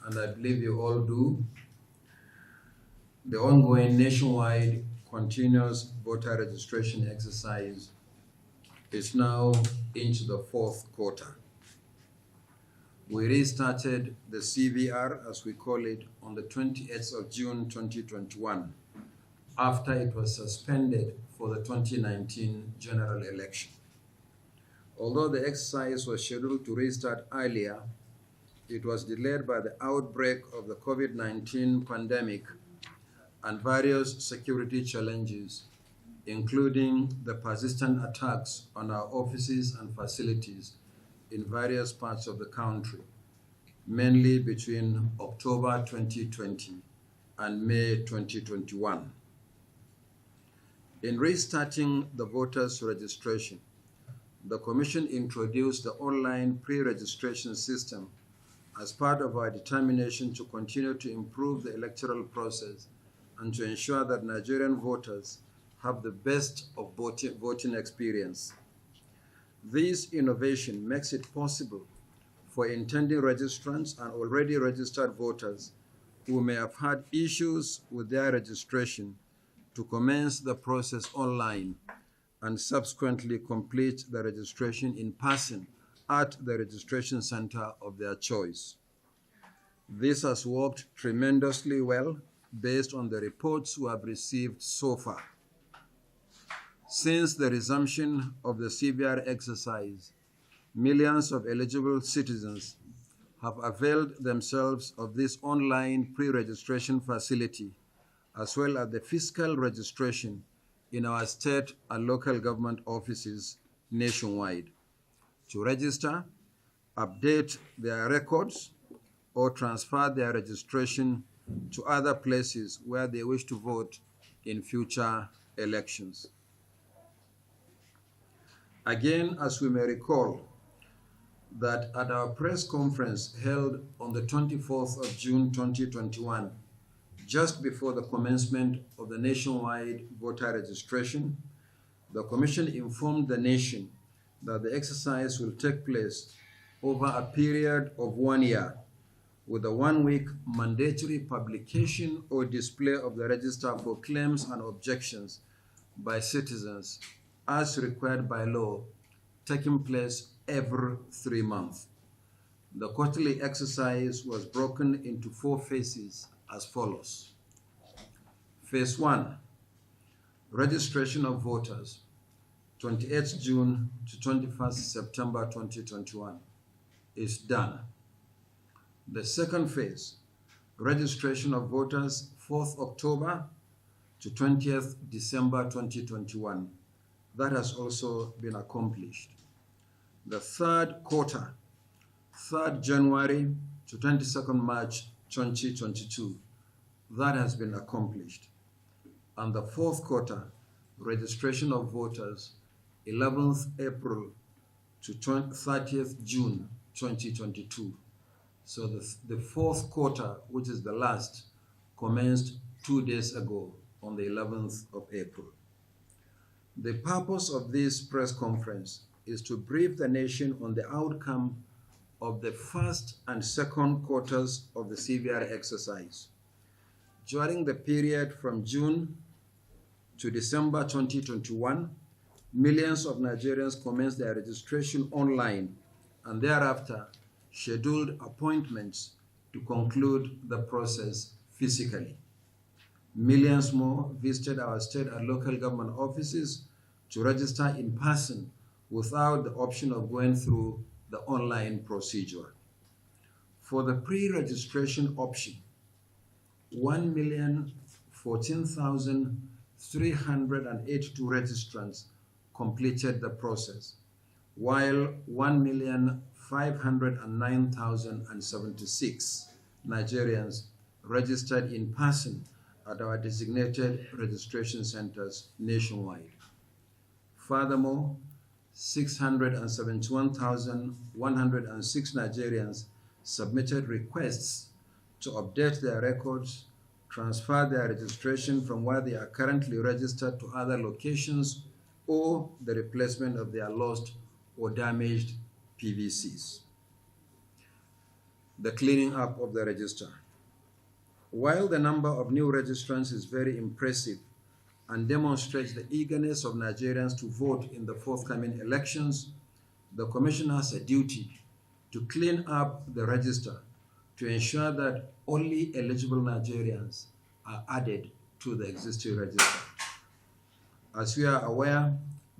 and I believe you all do, the ongoing nationwide continuous voter registration exercise is now into the fourth quarter. We restarted the CVR, as we call it, on the 28th of June 2021, after it was suspended for the 2019 general election. Although the exercise was scheduled to restart earlier, it was delayed by the outbreak of the COVID-19 pandemic and various security challenges, including the persistent attacks on our offices and facilities in various parts of the country, mainly between October 2020 and May 2021. In restarting the voters' registration, the Commission introduced the online pre-registration system as part of our determination to continue to improve the electoral process and to ensure that Nigerian voters have the best of voting experience. This innovation makes it possible for intending registrants and already registered voters who may have had issues with their registration to commence the process online and subsequently complete the registration in person at the registration center of their choice. This has worked tremendously well based on the reports we have received so far. Since the resumption of the CVR exercise, millions of eligible citizens have availed themselves of this online pre-registration facility, as well as the physical registration in our state and local government offices nationwide, to register, update their records, or transfer their registration to other places where they wish to vote in future elections. Again, as we may recall, that at our press conference held on the 24th of June 2021, just before the commencement of the nationwide voter registration, the Commission informed the nation that the exercise will take place over a period of 1 year, with a 1-week mandatory publication or display of the register for claims and objections by citizens as required by law, taking place every 3 months. The quarterly exercise was broken into 4 phases as follows. Phase 1, registration of voters, 28th June to 21st September 2021, is done. The second phase, registration of voters, 4th October to 20th December 2021, that has also been accomplished. The third quarter, 3rd January to 22nd March 2022, that has been accomplished. And the fourth quarter, registration of voters, 11th April to 30th June 2022. So the fourth quarter, which is the last, commenced 2 days ago on the 11th of April. The purpose of this press conference is to brief the nation on the outcome of the first and second quarters of the CVR exercise. During the period from June to December 2021, millions of Nigerians commenced their registration online and thereafter scheduled appointments to conclude the process physically. Millions more visited our state and local government offices to register in person without the option of going through the online procedure. For the pre-registration option, 1,014,382 registrants completed the process, while 1,509,076 Nigerians registered in person at our designated registration centers nationwide. Furthermore, 671,106 Nigerians submitted requests to update their records, transfer their registration from where they are currently registered to other locations, or the replacement of their lost or damaged PVCs. the cleaning up of the register. While the number of new registrants is very impressive and demonstrates the eagerness of Nigerians to vote in the forthcoming elections, the Commission has a duty to clean up the register to ensure that only eligible Nigerians are added to the existing register. As we are aware,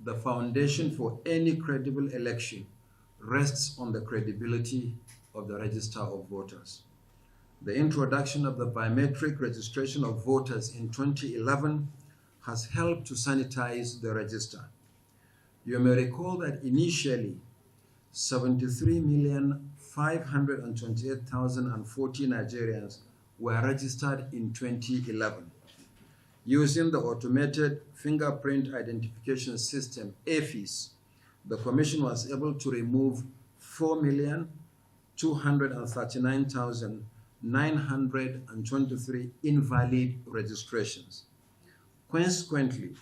the foundation for any credible election rests on the credibility of the register of voters. The introduction of the biometric registration of voters in 2011 has helped to sanitize the register. You may recall that initially 73,528,040 Nigerians were registered in 2011. Using the automated fingerprint identification system, AFIS, the Commission was able to remove 4,239,923 invalid registrations. Consequently,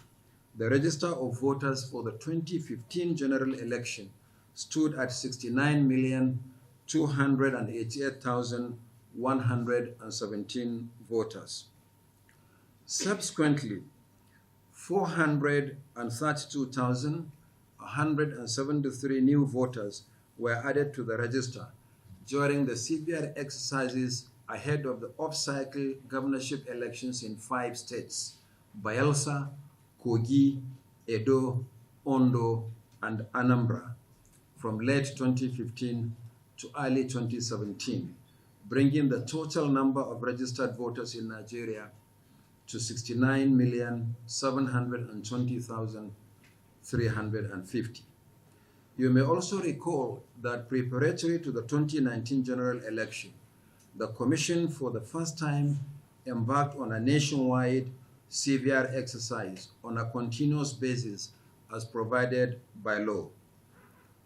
the register of voters for the 2015 general election stood at 69,288,117 voters. Subsequently, 432,173 new voters were added to the register during the CBR exercises ahead of the off-cycle governorship elections in 5 states: Bayelsa, Kogi, Edo, Ondo, and Anambra, from late 2015 to early 2017, bringing the total number of registered voters in Nigeria to 69,720,350. You may also recall that preparatory to the 2019 general election, the Commission for the first time embarked on a nationwide CVR exercise on a continuous basis as provided by law.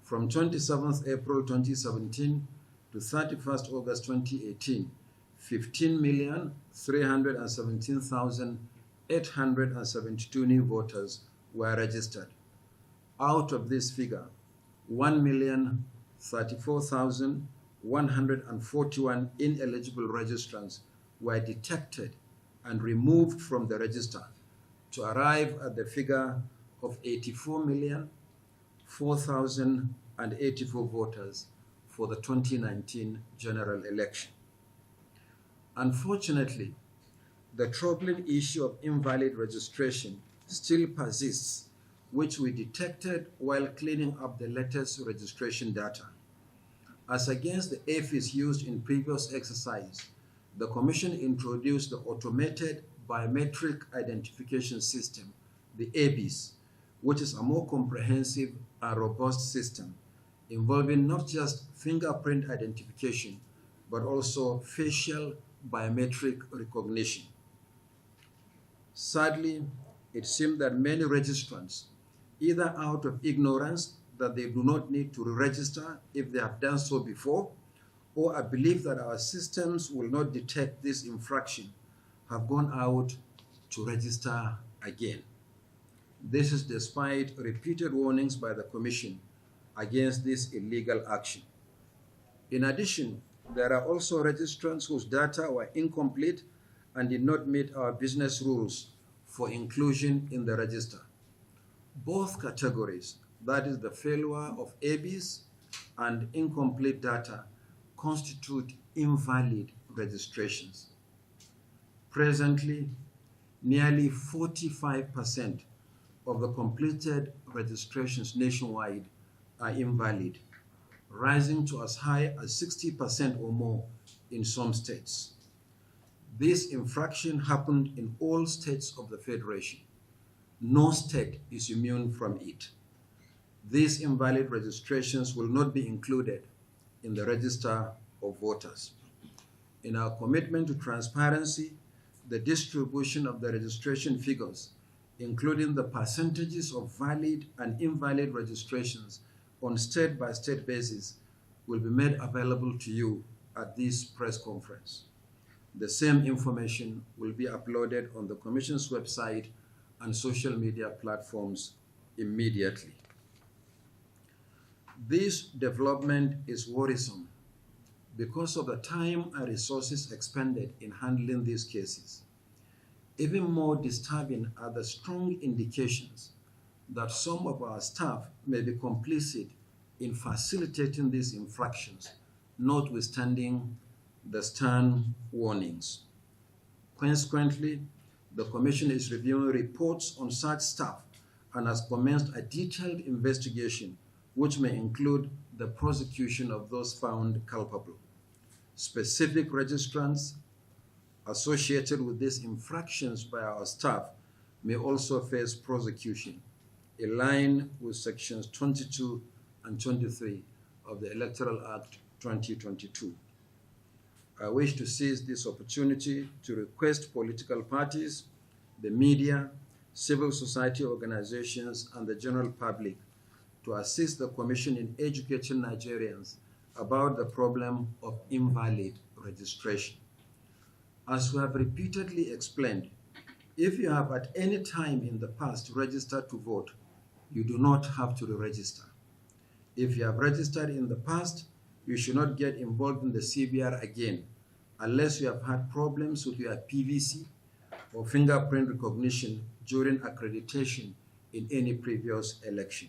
From 27th April 2017 to 31st August 2018, 15,317,872 new voters were registered. Out of this figure, 1,034,141 ineligible registrants were detected and removed from the register to arrive at the figure of 84,004,084 voters for the 2019 general election. Unfortunately, the troubling issue of invalid registration still persists, which we detected while cleaning up the latest registration data. As against the AFIS used in previous exercise, the Commission introduced the Automated Biometric Identification System, the ABIS, which is a more comprehensive and robust system involving not just fingerprint identification, but also facial biometric recognition. Sadly, it seems that many registrants, either out of ignorance that they do not need to register if they have done so before, or a belief that our systems will not detect this infraction, have gone out to register again. This is despite repeated warnings by the Commission against this illegal action. In addition, there are also registrants whose data were incomplete and did not meet our business rules for inclusion in the register. Both categories, that is the failure of ABIS and incomplete data, constitute invalid registrations. Presently, nearly 45% of the completed registrations nationwide are invalid, rising to as high as 60% or more in some states. This infraction happened in all states of the Federation. No state is immune from it. These invalid registrations will not be included in the register of voters. In our commitment to transparency, the distribution of the registration figures, including the percentages of valid and invalid registrations on state-by-state basis, will be made available to you at this press conference. The same information will be uploaded on the Commission's website and social media platforms immediately. This development is worrisome because of the time and resources expended in handling these cases. Even more disturbing are the strong indications that some of our staff may be complicit in facilitating these infractions, notwithstanding the stern warnings. Consequently, the Commission is reviewing reports on such staff and has commenced a detailed investigation which may include the prosecution of those found culpable. Specific registrants associated with these infractions by our staff may also face prosecution in line with sections 22 and 23 of the Electoral Act 2022. I wish to seize this opportunity to request political parties, the media, civil society organizations, and the general public to assist the Commission in educating Nigerians about the problem of invalid registration. As we have repeatedly explained, if you have at any time in the past registered to vote, you do not have to re-register. If you have registered in the past, you should not get involved in the CBR again unless you have had problems with your PVC or fingerprint recognition during accreditation in any previous election.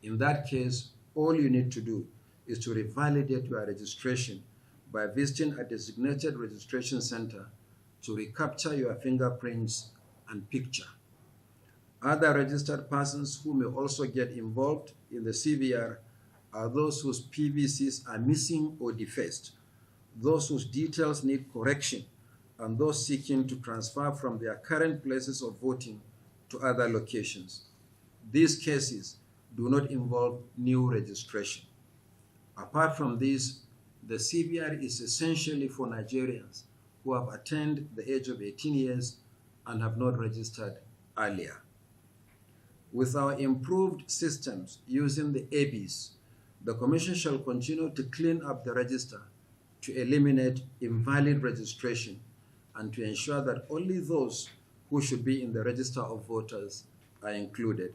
In that case, all you need to do is to revalidate your registration by visiting a designated registration center to recapture your fingerprints and picture. Other registered persons who may also get involved in the CBR are those whose PVCs are missing or defaced, those whose details need correction, and those seeking to transfer from their current places of voting to other locations. These cases do not involve new registration. Apart from this, the CBR is essentially for Nigerians who have attained the age of 18 years and have not registered earlier. With our improved systems using the ABs, the Commission shall continue to clean up the register to eliminate invalid registration and to ensure that only those who should be in the register of voters are included.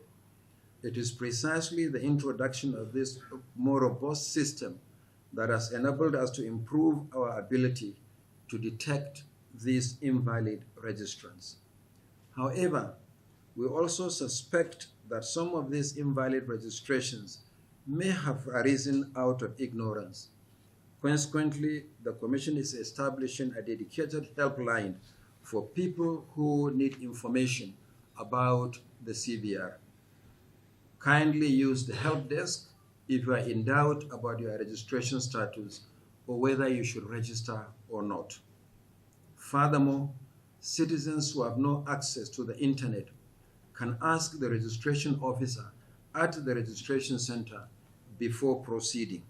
It is precisely the introduction of this more robust system that has enabled us to improve our ability to detect these invalid registrants. However, we also suspect that some of these invalid registrations may have arisen out of ignorance. Consequently, the Commission is establishing a dedicated helpline for people who need information about the CBR. Kindly use the help desk if you are in doubt about your registration status or whether you should register or not. Furthermore, citizens who have no access to the internet can ask the registration officer at the registration center before proceeding.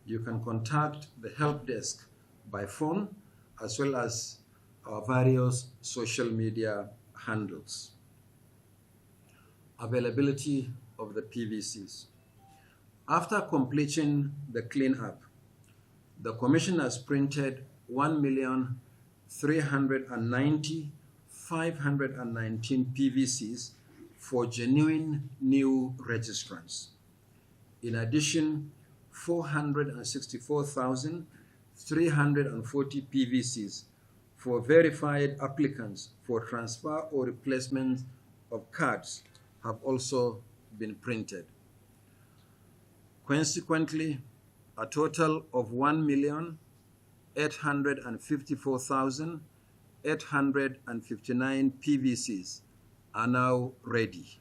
You can contact the help desk by phone as well as our various social media handles. Availability of the PVCs. After completing the cleanup, the Commission has printed 1,390,519 PVCs for genuine new registrants. In addition, 464,340 PVCs for verified applicants for transfer or replacement of cards have also been printed. Consequently, a total of 1,854,859 PVCs are now ready.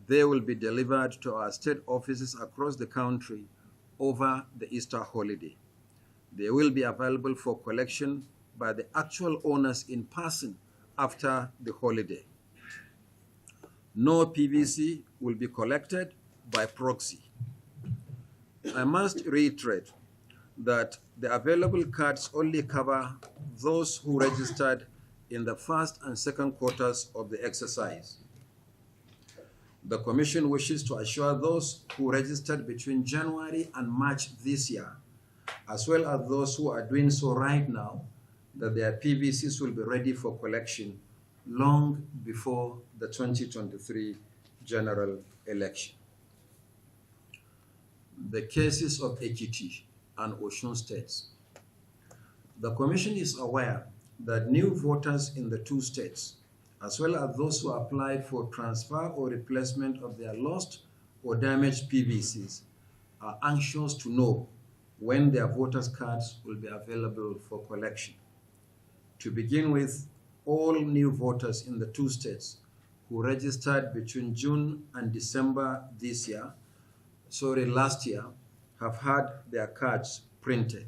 They will be delivered to our state offices across the country over the Easter holiday. They will be available for collection by the actual owners in person after the holiday. No PVC will be collected by proxy. I must reiterate that the available cards only cover those who registered in the first and second quarters of the exercise. The Commission wishes to assure those who registered between January and March this year, as well as those who are doing so right now, that their PVCs will be ready for collection long before the 2023 general election. The cases of Ekiti and Osun states. The Commission is aware that new voters in the two states, as well as those who applied for transfer or replacement of their lost or damaged PVCs, are anxious to know when their voters' cards will be available for collection. To begin with, all new voters in the two states who registered between June and December last year, have had their cards printed.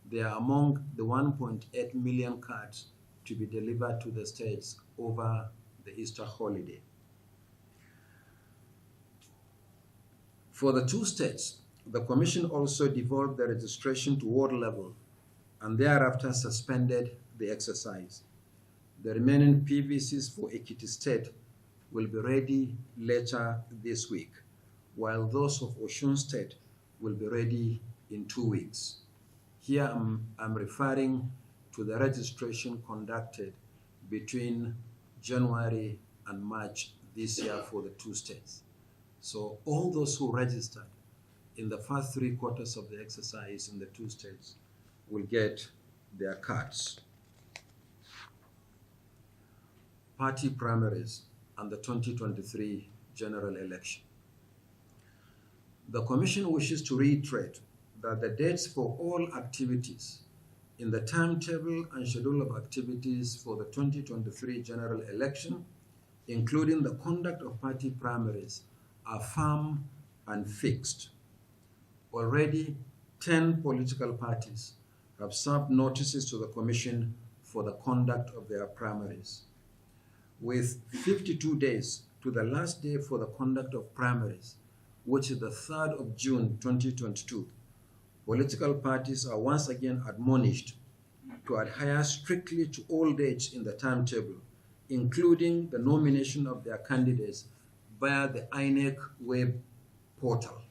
They are among the 1.8 million cards to be delivered to the states over the Easter holiday. For the two states, the Commission also devolved the registration to ward level and thereafter suspended the exercise. The remaining PVCs for Ekiti State will be ready later this week, while those of Osun State will be ready in 2 weeks. Here I'm referring to the registration conducted between January and March this year for the two states. So all those who registered in the first 3 quarters of the exercise in the two states will get their cards. Party primaries and the 2023 general election. The Commission wishes to reiterate that the dates for all activities in the timetable and schedule of activities for the 2023 general election, including the conduct of party primaries, are firm and fixed. Already, 10 political parties have served notices to the Commission for the conduct of their primaries. With 52 days to the last day for the conduct of primaries, which is the 3rd of June 2022, political parties are once again admonished to adhere strictly to all dates in the timetable, including the nomination of their candidates via the INEC web portal.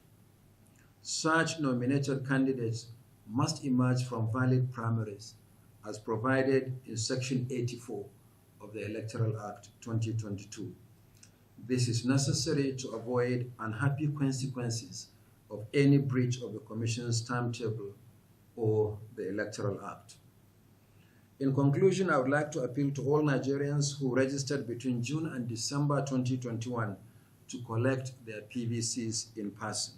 Such nominated candidates must emerge from valid primaries as provided in Section 84 of the Electoral Act 2022. This is necessary to avoid unhappy consequences of any breach of the Commission's timetable or the Electoral Act. In conclusion, I would like to appeal to all Nigerians who registered between June and December 2021 to collect their PVCs in person.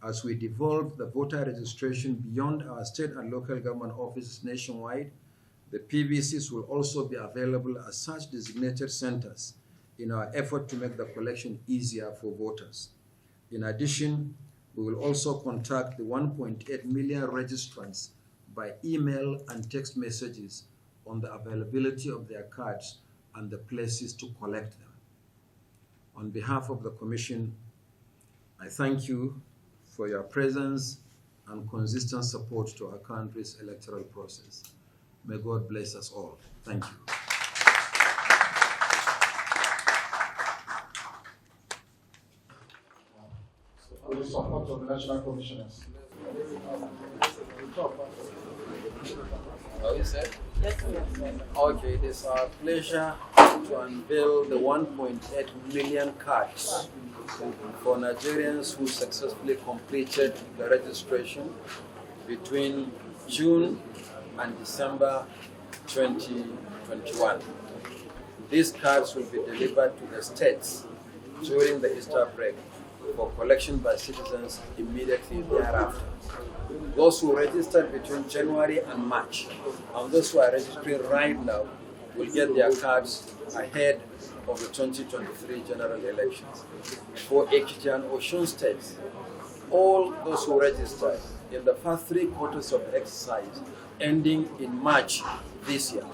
As we devolve the voter registration beyond our state and local government offices nationwide, the PVCs will also be available at such designated centers in our effort to make the collection easier for voters. In addition, we will also contact the 1.8 million registrants by email and text messages on the availability of their cards and the places to collect them. On behalf of the Commission, I thank you for your presence and consistent support to our country's electoral process. May God bless us all. Thank you. For the support of the national commissioners. Oh, you said? Yes, sir. Okay, it is our pleasure to unveil the 1.8 million cards for Nigerians who successfully completed the registration between June and December 2021. These cards will be delivered to the states during the Easter break for collection by citizens immediately thereafter. Those who registered between January and March, and those who are registering right now, will get their cards ahead of the 2023 general elections. For Ekiti and Osun states, all those who registered in the first 3 quarters of the exercise ending in March this year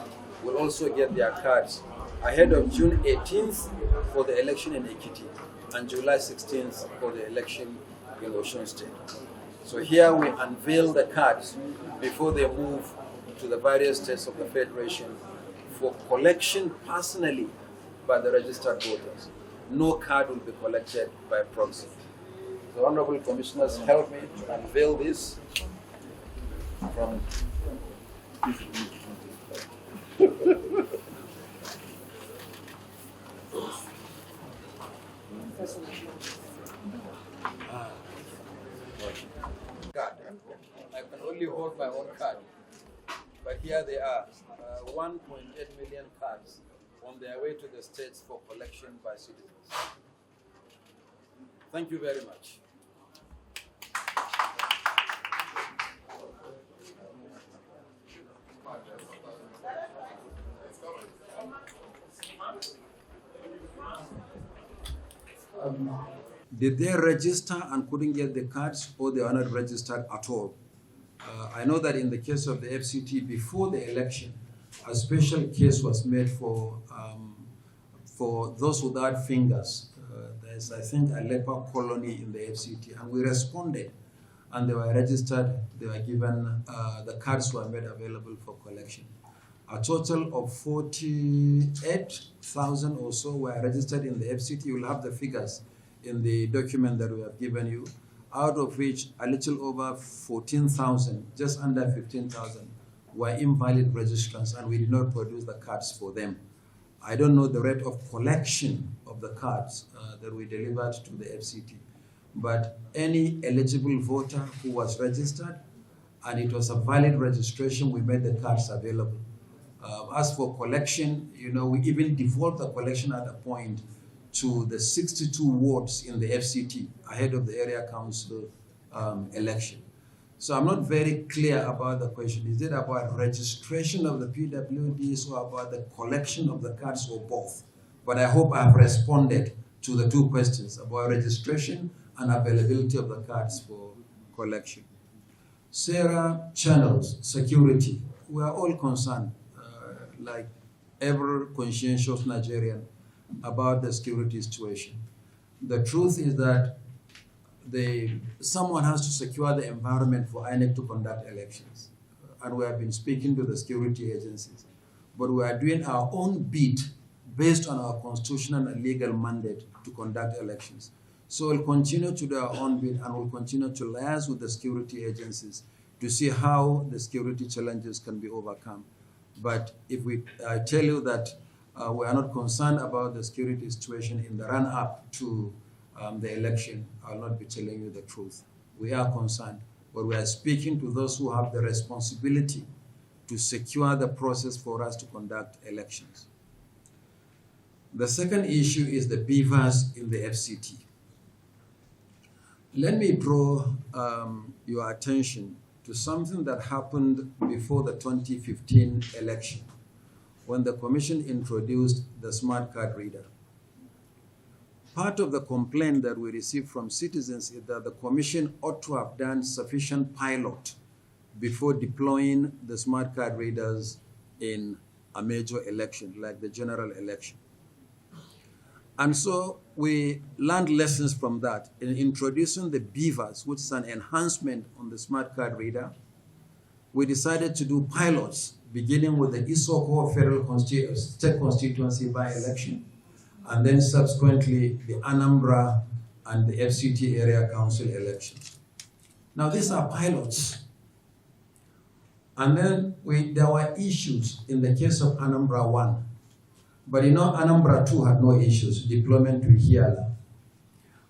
will also get their cards ahead of June 18th for the election in Ekiti and July 16th for the election in Osun State. So here we unveil the cards before they move to the various states of the Federation for collection personally by the registered voters. No card will be collected by proxy. The Honorable Commissioners help me to unveil this from Card. I can only hold my own card. But here they are, 1.8 million cards on their way to the states for collection by citizens. Thank you very much. Did they register and couldn't get the cards, or they are not registered at all? I know that in the case of the FCT, before the election, a special case was made for those without fingers. There's, I think, a leper colony in the FCT, and we responded, and they were registered. They were given, the cards were made available for collection. A total of 48,000 or so were registered in the FCT. You will have the figures in the document that we have given you, out of which a little over 14,000, just under 15,000, were invalid registrants, and we did not produce the cards for them. I don't know the rate of collection of the cards that we delivered to the FCT, but any eligible voter who was registered and it was a valid registration, we made the cards available. As for collection, you know, we even devolved the collection at a point to the 62 wards in the FCT ahead of the area council election. So I'm not very clear about the question. Is it about registration of the PWDs or about the collection of the cards, or both? But I hope I have responded to the two questions about registration and availability of the cards for collection. Sarah, channels, security. We are all concerned, like every conscientious Nigerian, about the security situation. The truth is that someone has to secure the environment for INEC to conduct elections. And we have been speaking to the security agencies. But we are doing our own bit based on our constitutional and legal mandate to conduct elections. So we'll continue to do our own bit, and we'll continue to liaise with the security agencies to see how the security challenges can be overcome. But if I tell you that we are not concerned about the security situation in the run-up to the election, I'll not be telling you the truth. We are concerned, but we are speaking to those who have the responsibility to secure the process for us to conduct elections. The second issue is the beavers in the FCT. Let me draw your attention to something that happened before the 2015 election, when the Commission introduced the smart card reader. Part of the complaint that we received from citizens is that the Commission ought to have done sufficient pilot before deploying the smart card readers in a major election, like the general election. And so we learned lessons from that in introducing the beavers, which is an enhancement on the smart card reader. We decided to do pilots, beginning with the Isoko Federal State Constituency by-election, and then subsequently the Anambra and the FCT Area Council elections. Now these are pilots. And then there were issues in the case of Anambra 1. But you know, Anambra 2 had no issues, deployment to Hiala.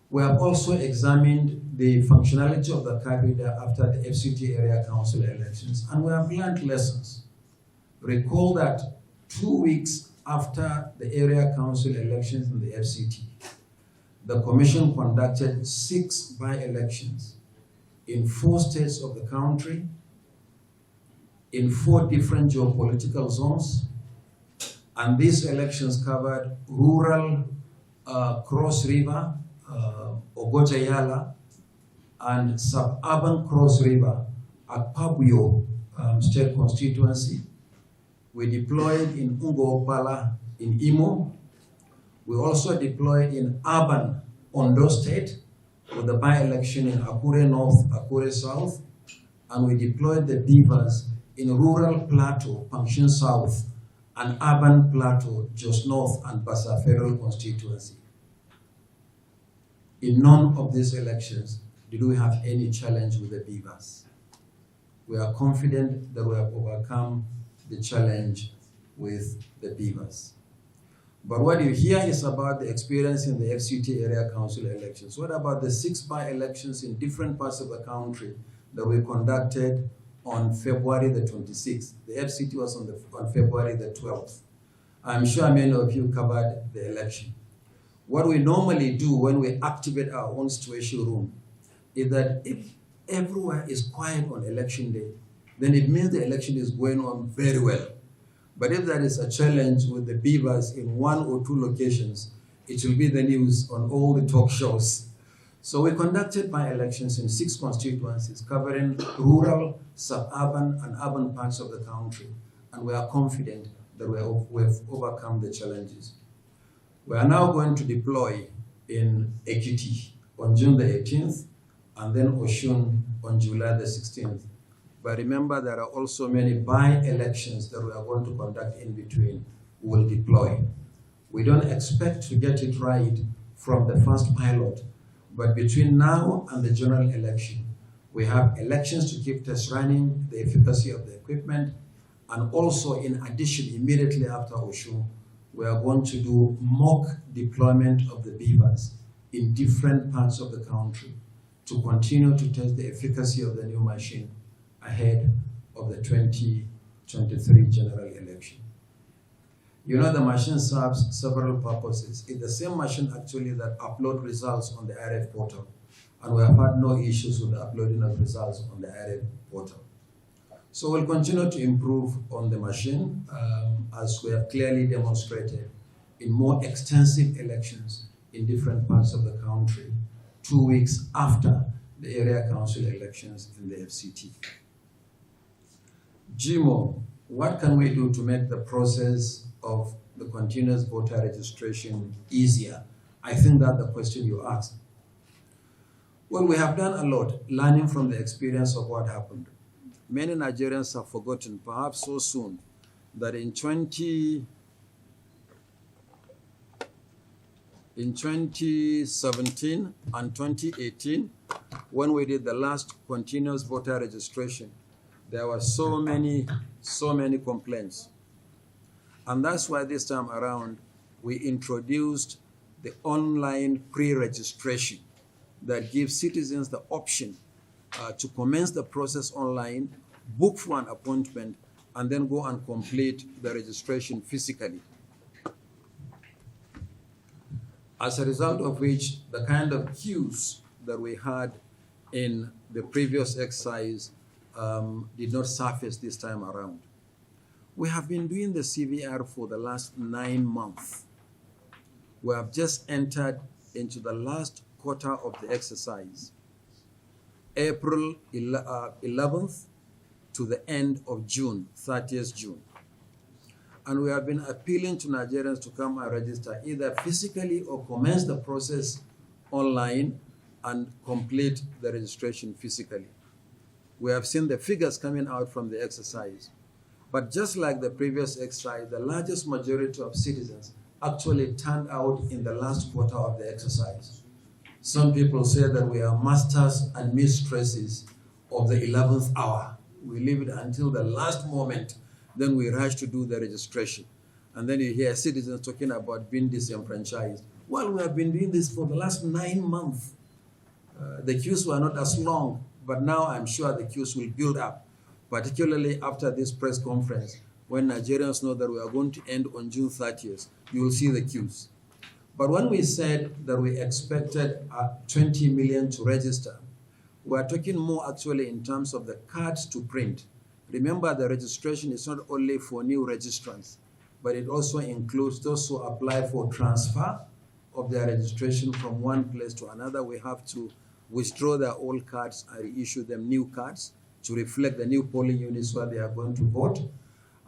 We have also examined the functionality of the card reader after the FCT Area Council elections, and we have learned lessons. Recall that 2 weeks after the Area Council elections in the FCT, the Commission conducted 6 by-elections in 4 states of the country, in 4 different geopolitical zones, and these elections covered rural Cross River, Ogojayala, and suburban Cross River at Pabuyo State Constituency. We deployed in Ungo-Opala in Imo. We also deployed in urban Ondo State with the by-election in Akure North, Akure South, and we deployed the beavers in rural Plateau, Pangshin South, and urban Plateau, Jos North and Bassa Federal Constituency. In none of these elections did we have any challenge with the beavers. We are confident that we have overcome the challenge with the beavers. But what you hear is about the experience in the FCT area council elections. What about the 6 by-elections in different parts of the country that we conducted on February the 26th? The FCT was on February the 12th. I'm sure many of you covered the election. What we normally do when we activate our own situation room is that if everywhere is quiet on election day, then it means the election is going on very well. But if there is a challenge with the beavers in 1 or 2 locations, it will be the news on all the talk shows. So we conducted by-elections in 6 constituencies covering rural, suburban, and urban parts of the country. And we are confident that we have overcome the challenges. We are now going to deploy in Ekiti on June the 18th, and then Oshun on July the 16th. But remember, there are also many by-elections that we are going to conduct in between. We will deploy. We don't expect to get it right from the first pilot, but between now and the general election, we have elections to keep tests running, the efficacy of the equipment, and also in addition, immediately after Oshun, we are going to do mock deployment of the beavers in different parts of the country to continue to test the efficacy of the new machine ahead of the 2023 general election. You know, the machine serves several purposes. It's the same machine actually that uploads results on the IRF portal, and we have had no issues with the uploading of results on the IRF portal. So we'll continue to improve on the machine as we have clearly demonstrated in more extensive elections in different parts of the country 2 weeks after the area council elections in the FCT. GMO, what can we do to make the process of the continuous voter registration easier? I think that's the question you asked. Well, we have done a lot, learning from the experience of what happened. Many Nigerians have forgotten, perhaps so soon, that in 2017 and 2018, when we did the last continuous voter registration, there were so many complaints. And that's why this time around, we introduced the online pre-registration that gives citizens the option to commence the process online, book for an appointment, and then go and complete the registration physically. As a result of which, the kind of queues that we had in the previous exercise did not surface this time around. We have been doing the CVR for the last 9 months. We have just entered into the last quarter of the exercise, April 11th to the end of June, 30th June. And we have been appealing to Nigerians to come and register either physically or commence the process online and complete the registration physically. We have seen the figures coming out from the exercise. But just like the previous exercise, the largest majority of citizens actually turned out in the last quarter of the exercise. Some people say that we are masters and mistresses of the 11th hour. We leave it until the last moment, then we rush to do the registration. And then you hear citizens talking about being disenfranchised. Well, we have been doing this for the last 9 months. The queues were not as long, but now I'm sure the queues will build up, particularly after this press conference, when Nigerians know that we are going to end on June 30th, you will see the queues. But when we said that we expected 20 million to register, we are talking more actually in terms of the cards to print. Remember, the registration is not only for new registrants, but it also includes those who apply for transfer of their registration from one place to another. We have to withdraw their old cards and reissue them new cards to reflect the new polling units where they are going to vote.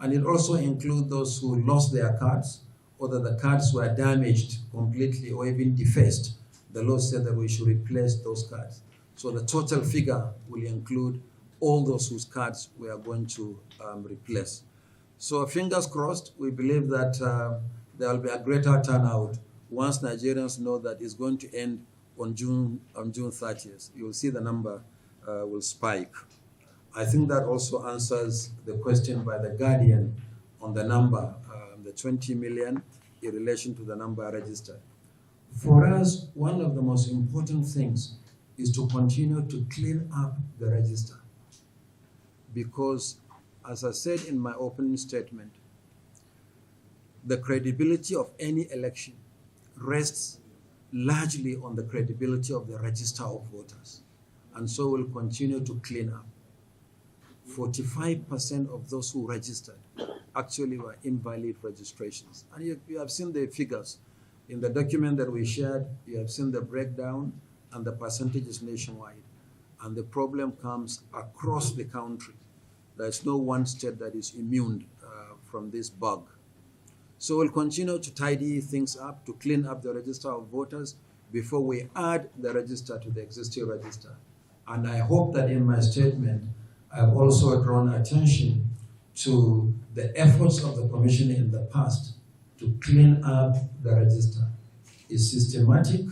And it also includes those who lost their cards or that the cards were damaged completely or even defaced. The law said that we should replace those cards. So the total figure will include all those whose cards we are going to replace. So fingers crossed, we believe that there will be a greater turnout once Nigerians know that it's going to end on June 30th. You will see the number will spike. I think that also answers the question by the Guardian on the number, the 20 million. in relation to the number registered. For us, one of the most important things is to continue to clean up the register. Because, as I said in my opening statement, the credibility of any election rests largely on the credibility of the register of voters. And so we'll continue to clean up. 45% of those who registered actually were invalid registrations. And you have seen the figures. In the document that we shared, you have seen the breakdown and the percentages nationwide. And the problem comes across the country. There's no one state that is immune from this bug. So we'll continue to tidy things up, to clean up the register of voters before we add the register to the existing register. And I hope that in my statement, I've also drawn attention to the efforts of the Commission in the past to clean up the register. It's systematic,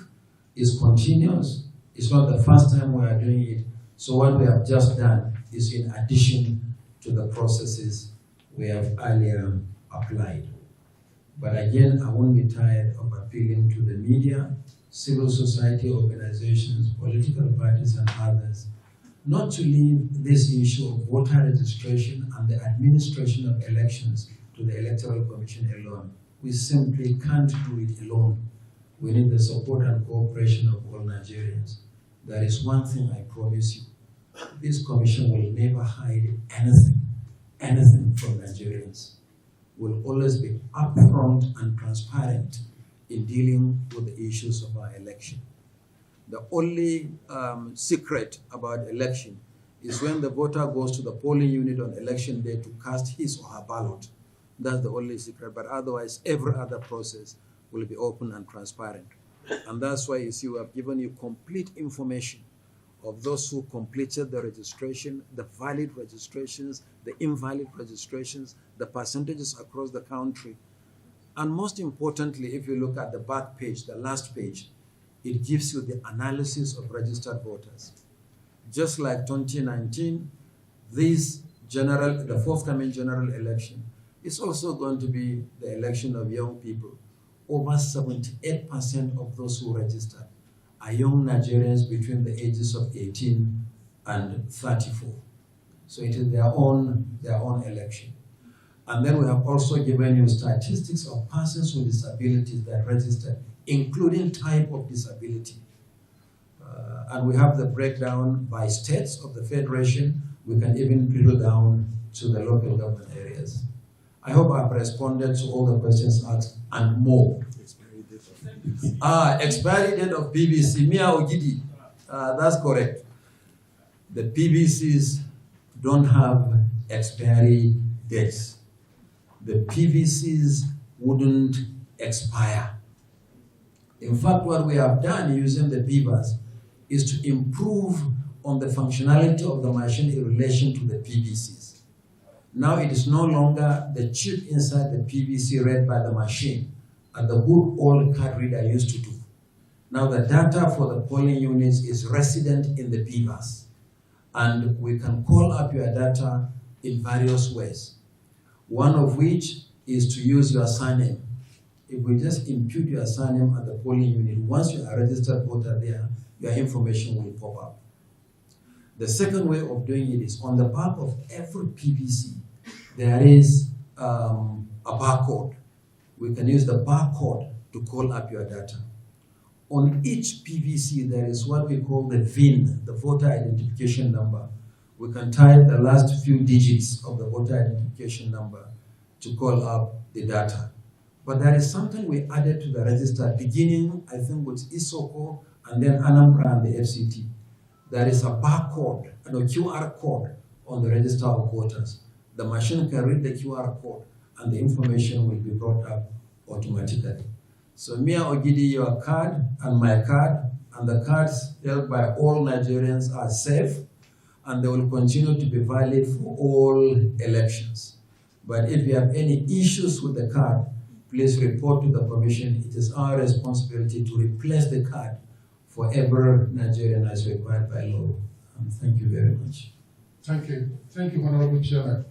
it's continuous, it's not the first time we are doing it. So what we have just done is in addition to the processes we have earlier applied. But again, I won't be tired of appealing to the media, civil society organizations, political parties, and others, not to leave this issue of voter registration and the administration of elections to the Electoral Commission alone. We simply can't do it alone. We need the support and cooperation of all Nigerians. There is one thing I promise you. This commission will never hide anything from Nigerians. Will always be upfront and transparent in dealing with the issues of our election. The only secret about election is when the voter goes to the polling unit on election day to cast his or her ballot. That's the only secret, but otherwise every other process will be open and transparent. And that's why you see we have given you complete information of those who completed the registration, the valid registrations, the invalid registrations, the percentages across the country. And most importantly, if you look at the back page, the last page, it gives you the analysis of registered voters. Just like 2019, the forthcoming general election is also going to be the election of young people. Over 78% of those who registered are young Nigerians between the ages of 18 and 34. So it is their own election. And then we have also given you statistics of persons with disabilities that registered, including type of disability. And we have the breakdown by states of the Federation. We can even drill down to the local government areas. I hope I've responded to all the questions asked and more. Expiry date of PVC, Mia Ogidi, that's correct. The PVCs don't have expiry dates. The PVCs wouldn't expire. In fact, what we have done using the beavers is to improve on the functionality of the machine in relation to the PVCs. Now it is no longer the chip inside the PVC read by the machine, and the good old card reader used to do. Now the data for the polling units is resident in the beavers, and we can call up your data in various ways. One of which is to use your surname. If we just impute your surname at the polling unit, once you are a registered voter there, your information will pop up. The second way of doing it is on the back of every PVC, there is a barcode. We can use the barcode to call up your data. On each PVC, there is what we call the VIN, the voter identification number. We can type the last few digits of the voter identification number to call up the data. But there is something we added to the register beginning, I think, with Isoko and then Anambra and the FCT. There is a barcode and a QR code on the register of voters. The machine can read the QR code and the information will be brought up automatically. So Mia Ogidi, your card and my card and the cards held by all Nigerians are safe and they will continue to be valid for all elections. But if you have any issues with the card, please report to the Commission. It is our responsibility to replace the card for every Nigerian as required by law. Thank you very much. Thank you. Thank you, Honorable Chairman.